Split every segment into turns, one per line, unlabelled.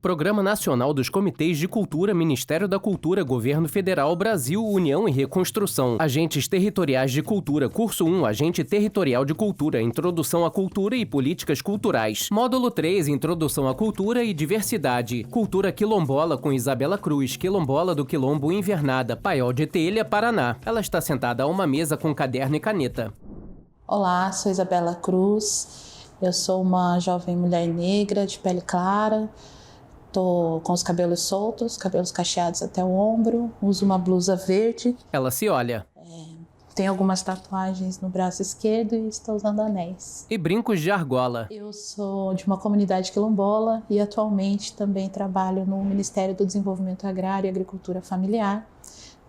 Programa Nacional dos Comitês de Cultura, Ministério da Cultura, Governo Federal, Brasil, União e Reconstrução. Agentes Territoriais de Cultura, Curso 1, Agente Territorial de Cultura, Introdução à Cultura e Políticas Culturais. Módulo 3, Introdução à Cultura e Diversidade. Cultura Quilombola com Isabela Cruz, quilombola do Quilombo Invernada, Paiol de Telha, Paraná. Ela está sentada a uma mesa com caderno e caneta.
Olá, sou Isabela Cruz. Eu sou uma jovem mulher negra de pele clara. Tô com os cabelos soltos, cabelos cacheados até o ombro, uso uma blusa verde.
Ela se olha.
Tenho algumas tatuagens no braço esquerdo e estou usando anéis.
E brincos de argola.
Eu sou de uma comunidade quilombola e atualmente também trabalho no Ministério do Desenvolvimento Agrário e Agricultura Familiar,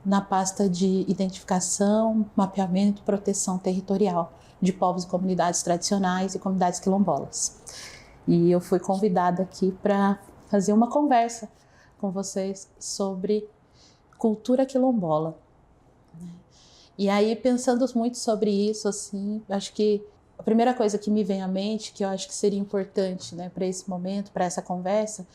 na pasta de identificação, mapeamento e proteção territorial de povos e comunidades tradicionais e comunidades quilombolas. E eu fui convidada aqui para fazer uma conversa com vocês sobre cultura quilombola. E aí, pensando muito sobre isso, assim, acho que a primeira coisa que me vem à mente, que eu acho que seria importante, né, para esse momento, para essa conversa,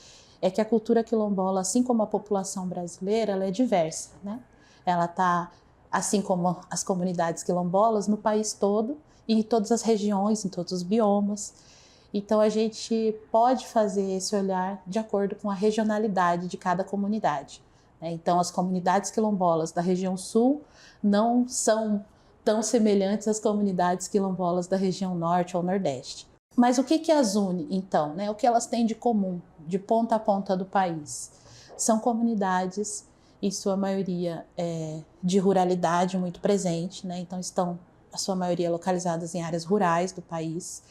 é que a cultura quilombola, assim como a população brasileira, ela é diversa, né? Ela está, assim como as comunidades quilombolas, no país todo, e em todas as regiões, em todos os biomas. Então, a gente pode fazer esse olhar de acordo com a regionalidade de cada comunidade. Então, as comunidades quilombolas da região sul não são tão semelhantes às comunidades quilombolas da região norte ou nordeste. Mas o que as une, então? O que elas têm de comum, de ponta a ponta do país? São comunidades, em sua maioria, de ruralidade muito presente, então estão, a sua maioria, localizadas em áreas rurais do país.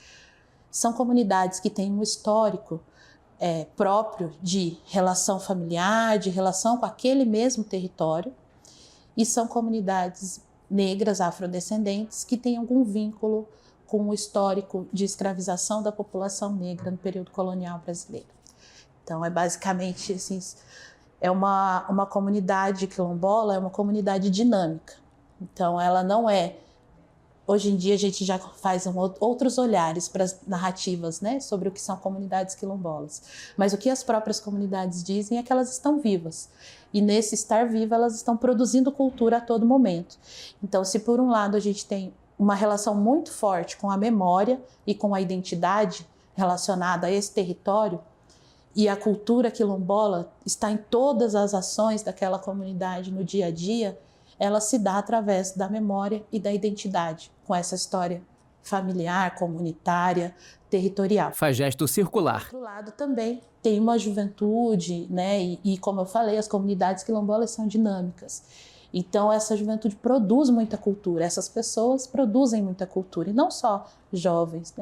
São comunidades que têm um histórico próprio de relação familiar, de relação com aquele mesmo território, e são comunidades negras, afrodescendentes, que têm algum vínculo com o histórico de escravização da população negra no período colonial brasileiro. Então, basicamente assim, uma comunidade quilombola, é uma comunidade dinâmica. Então, ela não é... Hoje em dia a gente já faz outros olhares para as narrativas, sobre o que são comunidades quilombolas. Mas o que as próprias comunidades dizem é que elas estão vivas. E nesse estar viva, elas estão produzindo cultura a todo momento. Então, se por um lado a gente tem uma relação muito forte com a memória e com a identidade relacionada a esse território, e a cultura quilombola está em todas as ações daquela comunidade no dia a dia, ela se dá através da memória e da identidade, com essa história familiar, comunitária, territorial.
Faz gesto circular.
Do outro lado também tem uma juventude, e como eu falei, as comunidades quilombolas são dinâmicas. Então essa juventude produz muita cultura, essas pessoas produzem muita cultura, e não só jovens,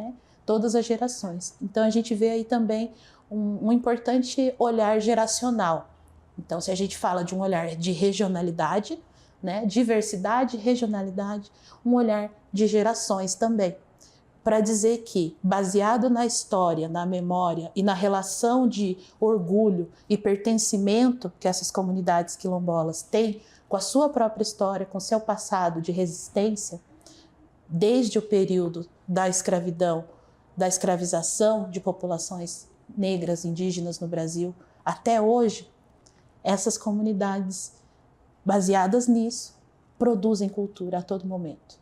todas as gerações. Então a gente vê aí também um importante olhar geracional. Então se a gente fala de um olhar de regionalidade, diversidade, regionalidade, um olhar de gerações também, para dizer que, baseado na história, na memória e na relação de orgulho e pertencimento que essas comunidades quilombolas têm com a sua própria história, com seu passado de resistência, desde o período da escravidão, da escravização de populações negras, indígenas no Brasil, até hoje, essas comunidades, baseadas nisso, produzem cultura a todo momento,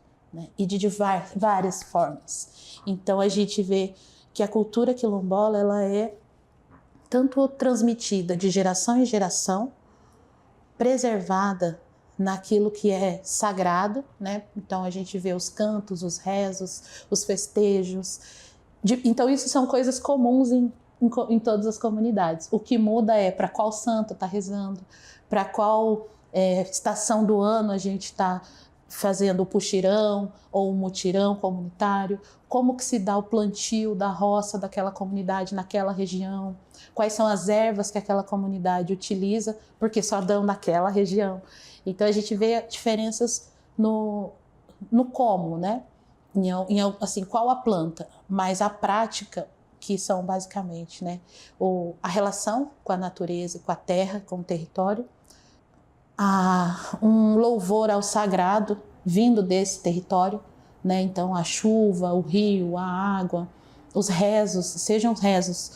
e de várias formas. Então a gente vê que a cultura quilombola ela é tanto transmitida de geração em geração, preservada naquilo que é sagrado, Então a gente vê os cantos, os rezos, os festejos. Então isso são coisas comuns em todas as comunidades. O que muda é para qual santo está rezando, para qual estação do ano a gente está fazendo o puxirão ou o mutirão comunitário, como que se dá o plantio da roça daquela comunidade naquela região, quais são as ervas que aquela comunidade utiliza, porque só dão naquela região. Então a gente vê diferenças no como, assim, qual a planta, mas a prática, que são basicamente a relação com a natureza, com a terra, com o território, um louvor ao sagrado vindo desse território, Então a chuva, o rio, a água, os rezos, sejam rezos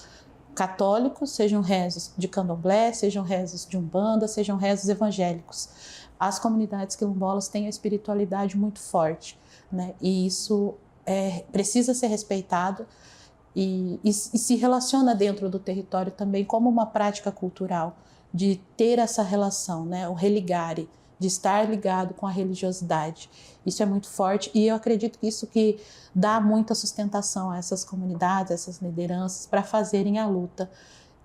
católicos, sejam rezos de candomblé, sejam rezos de umbanda, sejam rezos evangélicos. As comunidades quilombolas têm a espiritualidade muito forte, né? E isso precisa ser respeitado e se relaciona dentro do território também como uma prática cultural, de ter essa relação, né? O religare, de estar ligado com a religiosidade. Isso é muito forte e eu acredito que isso que dá muita sustentação a essas comunidades, a essas lideranças para fazerem a luta,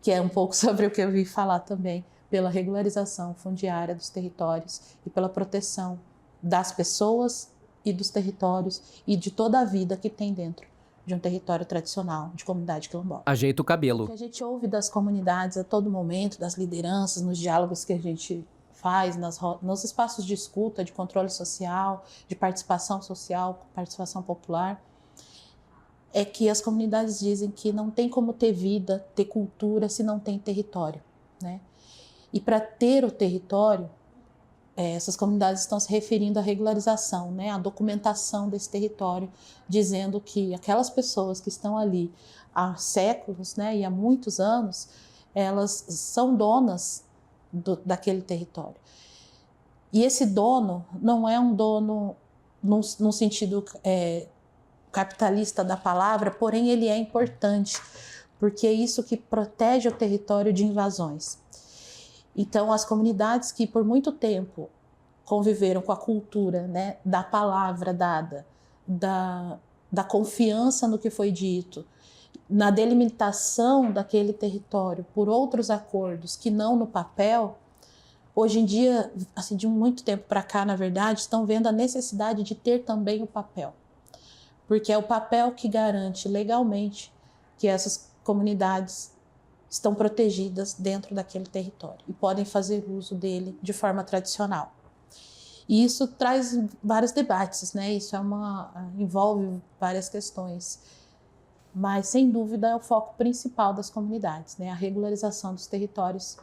que é um pouco sobre o que eu vi falar também, pela regularização fundiária dos territórios e pela proteção das pessoas e dos territórios e de toda a vida que tem dentro de um território tradicional, de comunidade quilombola.
Ajeita o cabelo.
O que a gente ouve das comunidades a todo momento, das lideranças, nos diálogos que a gente faz, nos espaços de escuta, de controle social, de participação social, participação popular, é que as comunidades dizem que não tem como ter vida, ter cultura, se não tem território, né? E para ter o território, essas comunidades estão se referindo à regularização, né, à documentação desse território, dizendo que aquelas pessoas que estão ali há séculos, né, e há muitos anos, elas são donas daquele território. E esse dono não é um dono num sentido capitalista da palavra, porém ele é importante, porque é isso que protege o território de invasões. Então, as comunidades que por muito tempo conviveram com a cultura, né, da palavra dada, da confiança no que foi dito, na delimitação daquele território por outros acordos que não no papel, hoje em dia, assim, de muito tempo para cá, na verdade, estão vendo a necessidade de ter também o papel. Porque é o papel que garante legalmente que essas comunidades estão protegidas dentro daquele território e podem fazer uso dele de forma tradicional. E isso traz vários debates, né? Isso envolve várias questões, mas sem dúvida é o foco principal das comunidades, né? A regularização dos territórios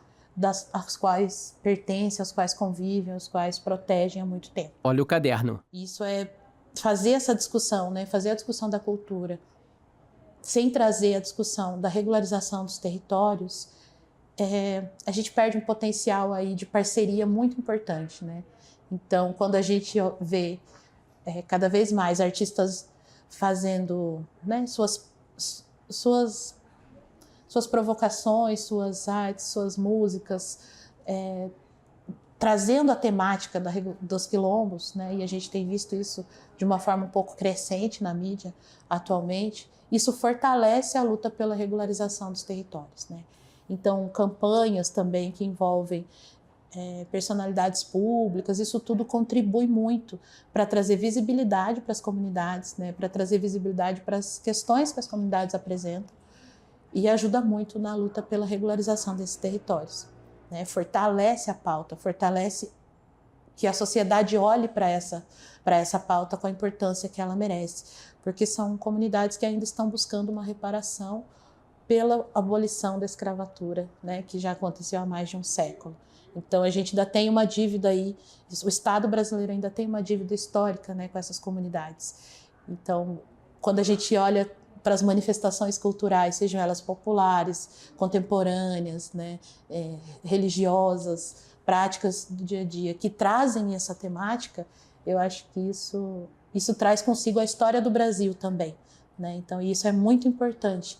aos quais pertencem, aos quais convivem, aos quais protegem há muito tempo.
Olha o caderno.
Isso é fazer essa discussão, né? Fazer a discussão da cultura sem trazer a discussão da regularização dos territórios, a gente perde um potencial aí de parceria muito importante, né? Então, quando a gente vê cada vez mais artistas fazendo, né, suas provocações, suas artes, suas músicas, trazendo a temática dos quilombos, né, e a gente tem visto isso de uma forma um pouco crescente na mídia atualmente, isso fortalece a luta pela regularização dos territórios, né? Então, campanhas também que envolvem personalidades públicas, isso tudo contribui muito para trazer visibilidade para as comunidades, né? Para trazer visibilidade para as questões que as comunidades apresentam e ajuda muito na luta pela regularização desses territórios, né? Fortalece a pauta, fortalece que a sociedade olhe para essa pauta com a importância que ela merece, porque são comunidades que ainda estão buscando uma reparação pela abolição da escravatura, né, que já aconteceu há mais de um século. Então a gente ainda tem uma dívida aí, o Estado brasileiro ainda tem uma dívida histórica, né, com essas comunidades. Então, quando a gente olha para as manifestações culturais, sejam elas populares, contemporâneas, né, religiosas, práticas do dia a dia, que trazem essa temática, eu acho que isso traz consigo a história do Brasil também, né? Então isso é muito importante,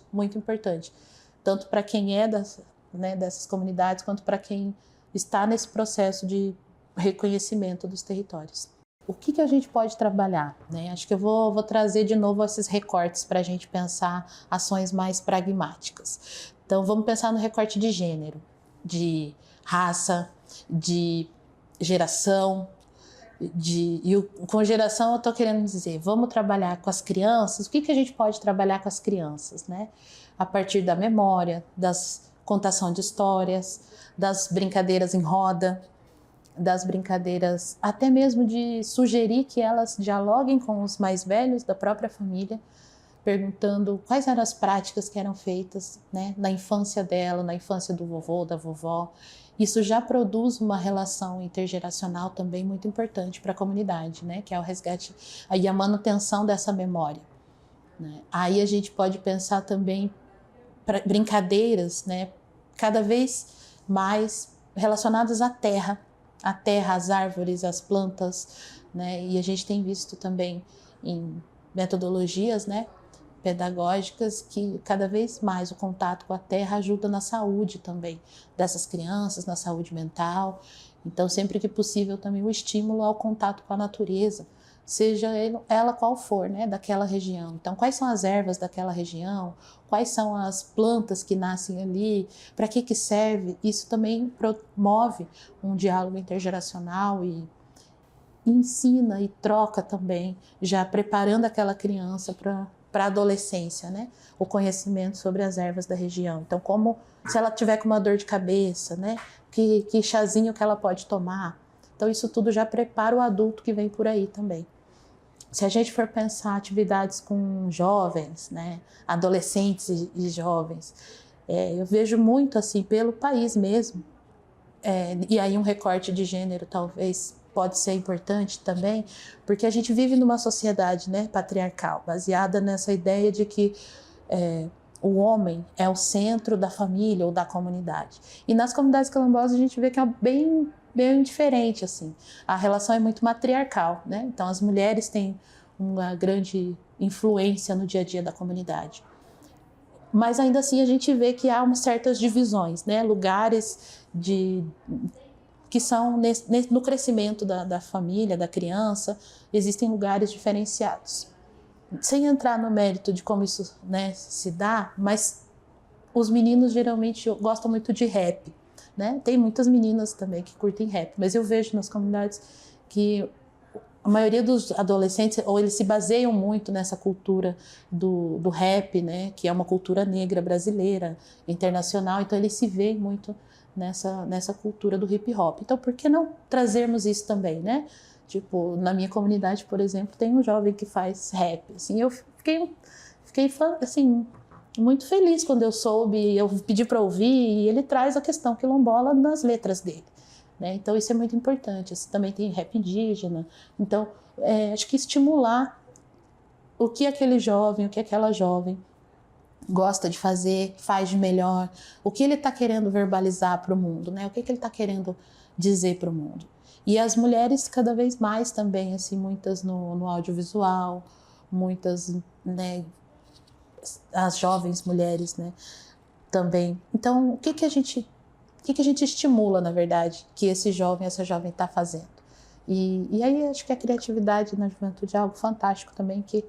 tanto para quem é dessas comunidades, quanto para quem está nesse processo de reconhecimento dos territórios. O que a gente pode trabalhar, né? Acho que eu vou trazer de novo esses recortes para a gente pensar ações mais pragmáticas. Então vamos pensar no recorte de gênero, de raça, de geração, com geração eu estou querendo dizer, vamos trabalhar com as crianças. O que a gente pode trabalhar com as crianças, né? A partir da memória, das contação de histórias, das brincadeiras em roda, das brincadeiras até mesmo de sugerir que elas dialoguem com os mais velhos da própria família, perguntando quais eram as práticas que eram feitas, né, na infância dela, na infância do vovô, da vovó. Isso já produz uma relação intergeracional também muito importante para a comunidade, né? Que é o resgate e a manutenção dessa memória, né? Aí a gente pode pensar também brincadeiras, né, cada vez mais relacionadas à terra, as árvores, as plantas, né, e a gente tem visto também em metodologias, né, pedagógicas que cada vez mais o contato com a terra ajuda na saúde também dessas crianças, na saúde mental. Então, sempre que possível, também o estímulo ao contato com a natureza, seja ela qual for, né, daquela região. Então, quais são as ervas daquela região? Quais são as plantas que nascem ali? Para que serve? Isso também promove um diálogo intergeracional e ensina e troca também, já preparando aquela criança para a adolescência, né? O conhecimento sobre as ervas da região. Então, como se ela tiver com uma dor de cabeça, né? Que chazinho que ela pode tomar. Então, isso tudo já prepara o adulto que vem por aí também. Se a gente for pensar atividades com jovens, né? Adolescentes e jovens, eu vejo muito assim pelo país mesmo. E aí um recorte de gênero talvez pode ser importante também, porque a gente vive numa sociedade, né, patriarcal, baseada nessa ideia de que o homem é o centro da família ou da comunidade. E nas comunidades quilombolas a gente vê que é bem diferente, assim. A relação é muito matriarcal, né? Então as mulheres têm uma grande influência no dia a dia da comunidade. Mas ainda assim a gente vê que há umas certas divisões, né? Lugares que são no crescimento da família, da criança, existem lugares diferenciados. Sem entrar no mérito de como isso, né, se dá, mas os meninos geralmente gostam muito de rap, né? Tem muitas meninas também que curtem rap, mas eu vejo nas comunidades que a maioria dos adolescentes, ou eles se baseiam muito nessa cultura do rap, né, que é uma cultura negra brasileira, internacional, então eles se veem muito nessa cultura do hip hop. Então, por que não trazermos isso também, né? Tipo, na minha comunidade, por exemplo, tem um jovem que faz rap, assim, eu fiquei assim, muito feliz quando eu soube, eu pedi para ouvir, e ele traz a questão quilombola nas letras dele. Né? Então isso é muito importante. Também tem rap indígena. Então acho que estimular o que aquele jovem, o que aquela jovem gosta de fazer, faz de melhor, o que ele está querendo verbalizar para o mundo, né? O que ele está querendo dizer para o mundo. E as mulheres cada vez mais também, assim, muitas no audiovisual, muitas, né, as jovens mulheres, né, também. Então, o que a gente estimula, na verdade, que esse jovem, essa jovem está fazendo? E aí acho que a criatividade na juventude é algo fantástico também, que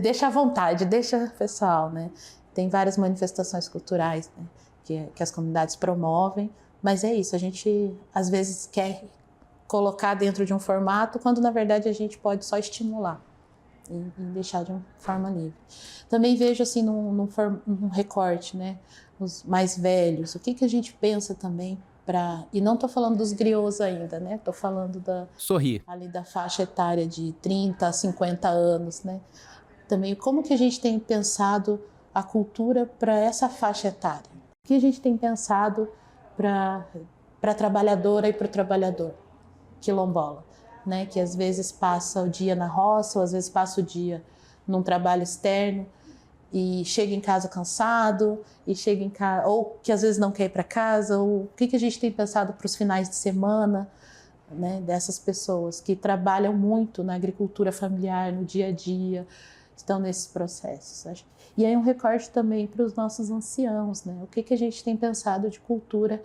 deixa à vontade, deixa pessoal, né? Tem várias manifestações culturais, né, que as comunidades promovem, mas é isso, a gente às vezes quer colocar dentro de um formato, quando na verdade a gente pode só estimular e deixar de uma forma livre. Também vejo assim num recorte, né, os mais velhos, o que a gente pensa também e não estou falando dos griots ainda, né? Estou falando ali da faixa etária de 30 a 50 anos, né? Também como que a gente tem pensado a cultura para essa faixa etária? O que a gente tem pensado para a trabalhadora e para o trabalhador quilombola, né? Que às vezes passa o dia na roça, ou às vezes passa o dia num trabalho externo, e chega em casa cansado, ou que às vezes não quer ir para casa, ou o que a gente tem pensado para os finais de semana, né, dessas pessoas que trabalham muito na agricultura familiar, no dia a dia, estão nesses processos. E aí um recorte também para os nossos anciãos, né, o que a gente tem pensado de cultura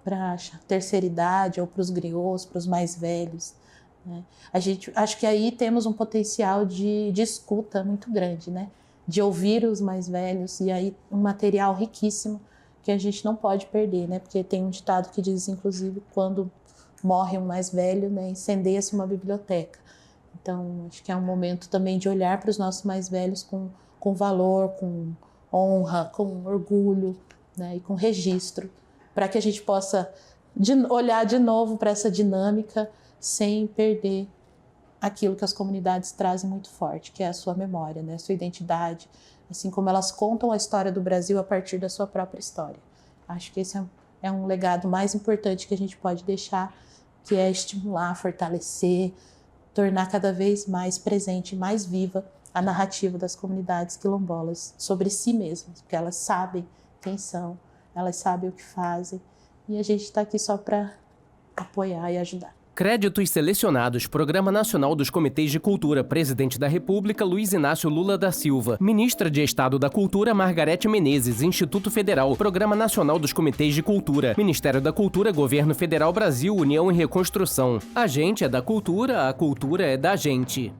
para a terceira idade, ou para os griots, para os mais velhos, né? Acho que aí temos um potencial de escuta muito grande, né? De ouvir os mais velhos, e aí um material riquíssimo que a gente não pode perder, né? Porque tem um ditado que diz, inclusive, quando morre um mais velho, né, incendeia-se uma biblioteca. Então, acho que é um momento também de olhar para os nossos mais velhos com valor, com honra, com orgulho, né, e com registro, para que a gente possa olhar de novo para essa dinâmica sem perder aquilo que as comunidades trazem muito forte, que é a sua memória, né? A sua identidade, assim como elas contam a história do Brasil a partir da sua própria história. Acho que esse é um legado mais importante que a gente pode deixar, que é estimular, fortalecer, tornar cada vez mais presente, mais viva a narrativa das comunidades quilombolas sobre si mesmas, porque elas sabem quem são, elas sabem o que fazem e a gente está aqui só para apoiar e ajudar.
Créditos selecionados: Programa Nacional dos Comitês de Cultura, Presidente da República, Luiz Inácio Lula da Silva. Ministra de Estado da Cultura, Margarete Menezes, Instituto Federal. Programa Nacional dos Comitês de Cultura, Ministério da Cultura, Governo Federal Brasil, União e Reconstrução. A gente é da cultura, a cultura é da gente.